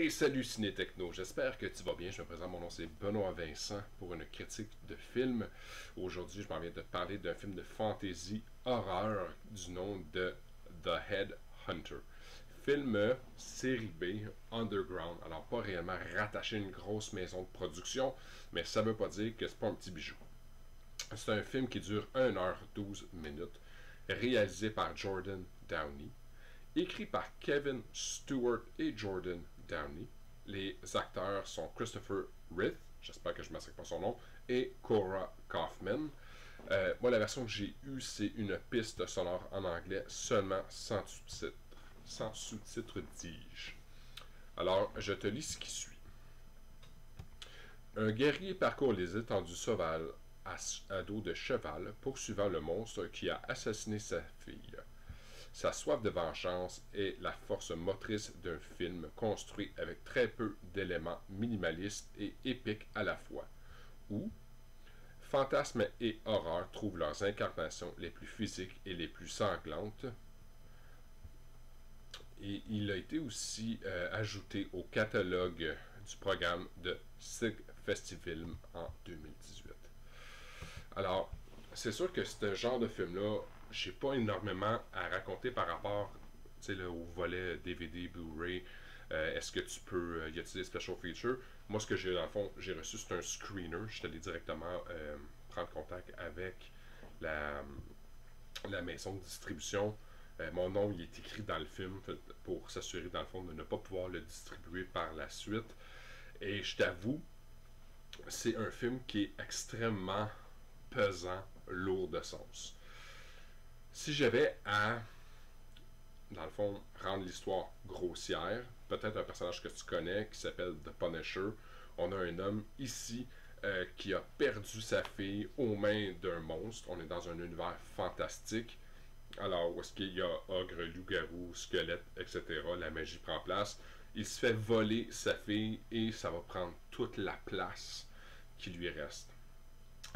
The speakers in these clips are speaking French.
Hey, salut Ciné-Techno, j'espère que tu vas bien. Je me présente, mon nom c'est Benoît Vincent pour une critique de film. Aujourd'hui, je m'en viens de te parler d'un film de fantasy horreur du nom de The Headhunter. Film série B, underground, alors pas réellement rattaché à une grosse maison de production, mais ça veut pas dire que c'est pas un petit bijou. C'est un film qui dure 1h12 minutes, réalisé par Jordan Downey, écrit par Kevin Stewart et Jordan Downey. Les acteurs sont Christopher Rith, j'espère que je ne massacre pas son nom, et Cora Kaufman. Moi, la version que j'ai eue, c'est une piste sonore en anglais, seulement sans sous-titres. Sans sous-titres, dis-je. Alors, je te lis ce qui suit. Un guerrier parcourt les étendues sauvages à dos de cheval, poursuivant le monstre qui a assassiné sa fille. Sa soif de vengeance est la force motrice d'un film construit avec très peu d'éléments minimalistes et épiques à la fois, où fantasme et horreur trouvent leurs incarnations les plus physiques et les plus sanglantes. Et il a été aussi ajouté au catalogue du programme de SIG Festival en 2018. Alors, c'est sûr que ce genre de film-là, j'ai pas énormément à raconter par rapport au volet DVD, Blu-ray. Est-ce que tu peux y a-t-il des special features? Moi, ce que j'ai dans le fond, j'ai reçu, c'est un screener. Je suis allé directement prendre contact avec la maison de distribution. Mon nom il est écrit dans le film pour s'assurer dans le fond de ne pas pouvoir le distribuer par la suite. Et je t'avoue, c'est un film qui est extrêmement pesant, lourd de sens. Si j'avais à, dans le fond, rendre l'histoire grossière, peut-être un personnage que tu connais qui s'appelle The Punisher, on a un homme ici qui a perdu sa fille aux mains d'un monstre. On est dans un univers fantastique. Alors, où est-ce qu'il y a ogre, loup-garou, squelette, etc. La magie prend place. Il se fait voler sa fille et ça va prendre toute la place qui lui reste.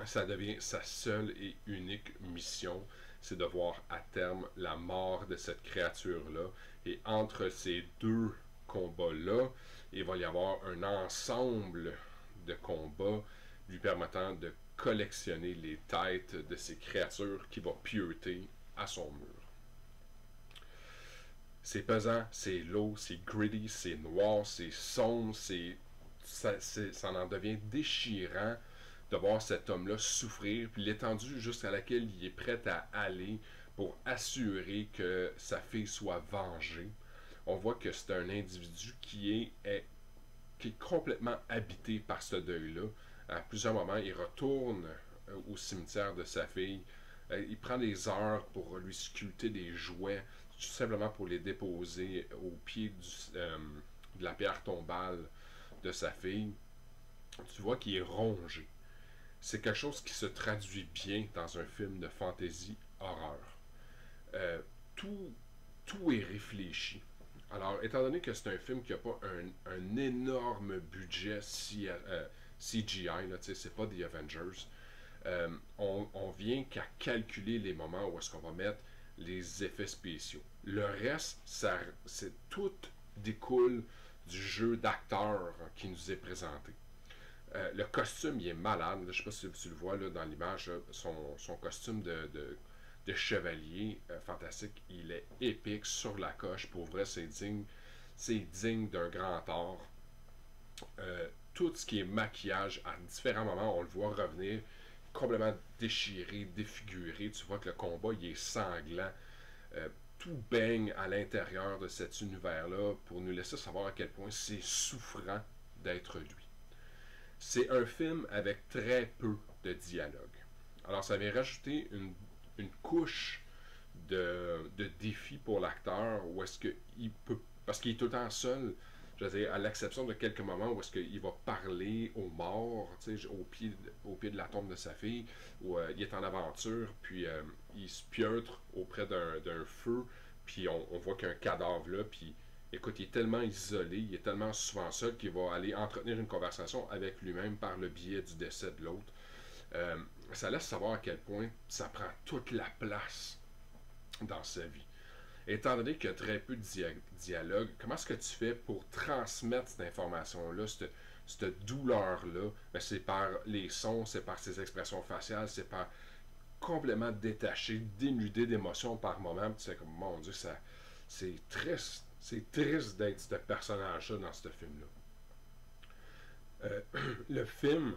Ça devient sa seule et unique mission, c'est de voir à terme la mort de cette créature-là. Et entre ces deux combats-là, il va y avoir un ensemble de combats lui permettant de collectionner les têtes de ces créatures qui va pieuter à son mur. C'est pesant, c'est lourd, c'est gritty, c'est noir, c'est sombre, ça en devient déchirant de voir cet homme-là souffrir, puis l'étendue jusqu'à laquelle il est prêt à aller pour assurer que sa fille soit vengée. On voit que c'est un individu qui est complètement habité par ce deuil-là. À plusieurs moments, il retourne au cimetière de sa fille. Il prend des heures pour lui sculpter des jouets, tout simplement pour les déposer au pied de la pierre tombale de sa fille. Tu vois qu'il est rongé. C'est quelque chose qui se traduit bien dans un film de fantasy horreur. Tout est réfléchi. Alors, étant donné que c'est un film qui n'a pas un énorme budget CGI, c'est pas The Avengers, on vient qu'à calculer les moments où est-ce qu'on va mettre les effets spéciaux. Le reste, c'est tout découle du jeu d'acteur qui nous est présenté. Le costume, il est malade. Je ne sais pas si tu le vois là, dans l'image, son costume de chevalier fantastique, il est épique sur la coche. Pour vrai, c'est digne d'un grand art. Tout ce qui est maquillage, à différents moments, on le voit revenir complètement déchiré, défiguré. Tu vois que le combat, il est sanglant. Tout baigne à l'intérieur de cet univers-là pour nous laisser savoir à quel point c'est souffrant d'être lui. C'est un film avec très peu de dialogue. Alors, ça vient rajouter une couche de défi pour l'acteur, où est-ce qu'il peut, parce qu'il est tout le temps seul, je veux dire, à l'exception de quelques moments où est-ce qu'il va parler aux morts, au pied de la tombe de sa fille, où il est en aventure, puis il se pieutre auprès d'un feu, puis on voit qu'il y a un cadavre là, puis écoute, il est tellement isolé, il est tellement souvent seul qu'il va aller entretenir une conversation avec lui-même par le biais du décès de l'autre. Ça laisse savoir à quel point ça prend toute la place dans sa vie. Étant donné qu'il y a très peu de dialogue, comment est-ce que tu fais pour transmettre cette information-là, cette douleur-là? Ben, c'est par les sons, c'est par ses expressions faciales, c'est par complètement détaché, dénudé d'émotions par moment. Tu sais, comme, mon Dieu, ça, c'est triste. C'est triste d'être ce personnage-là dans ce film-là. Le film,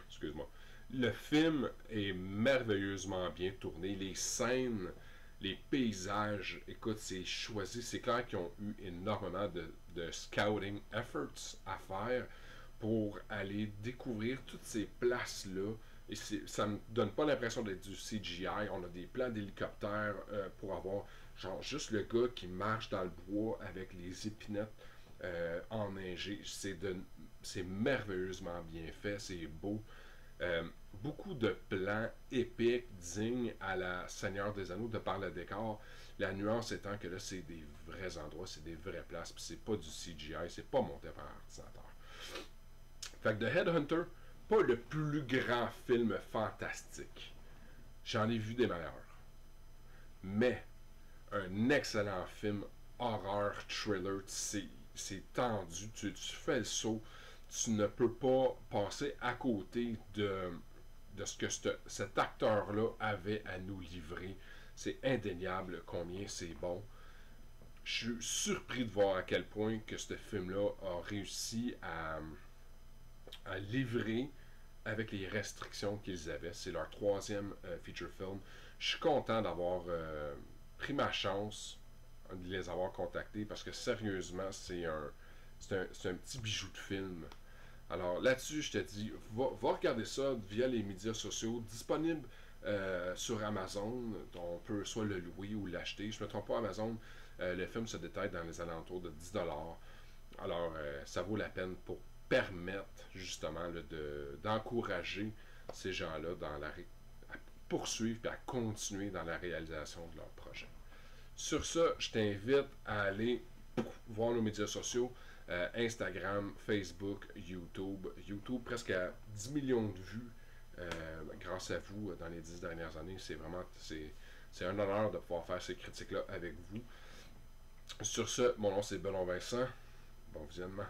excuse-moi, le film est merveilleusement bien tourné. Les scènes, les paysages, écoute, c'est choisi. C'est clair qu'ils ont eu énormément de scouting efforts à faire pour aller découvrir toutes ces places-là. Et ça me donne pas l'impression d'être du CGI. On a des plans d'hélicoptère pour avoir genre juste le gars qui marche dans le bois avec les épinettes enneigées. C'est merveilleusement bien fait, c'est beau. Beaucoup de plans épiques, dignes à la Seigneur des Anneaux de par le décor. La nuance étant que là, c'est des vrais endroits, c'est des vraies places, puis c'est pas du CGI, c'est pas monté par ordinateur. Fait que The Headhunter, pas le plus grand film fantastique. J'en ai vu des meilleurs. Mais un excellent film horreur, thriller, c'est tendu, tu fais le saut, tu ne peux pas passer à côté de ce que cet acteur-là avait à nous livrer. C'est indéniable combien c'est bon. Je suis surpris de voir à quel point que ce film-là a réussi à livrer avec les restrictions qu'ils avaient. C'est leur troisième feature film. Je suis content d'avoir pris ma chance de les avoir contactés parce que sérieusement, c'est un petit bijou de film. Alors là-dessus, je te dis, va regarder ça via les médias sociaux, disponible sur Amazon. On peut soit le louer ou l'acheter. Je ne me trompe pas, Amazon, le film se détaille dans les alentours de 10$. Alors, ça vaut la peine pour permettre justement là, d'encourager ces gens-là à poursuivre et à continuer dans la réalisation de leur projet. Sur ça, je t'invite à aller voir nos médias sociaux, Instagram, Facebook, YouTube. YouTube, presque à 10 millions de vues grâce à vous dans les 10 dernières années. C'est un honneur de pouvoir faire ces critiques-là avec vous. Sur ce, mon nom c'est Benoît Vincent. Bon visionnement.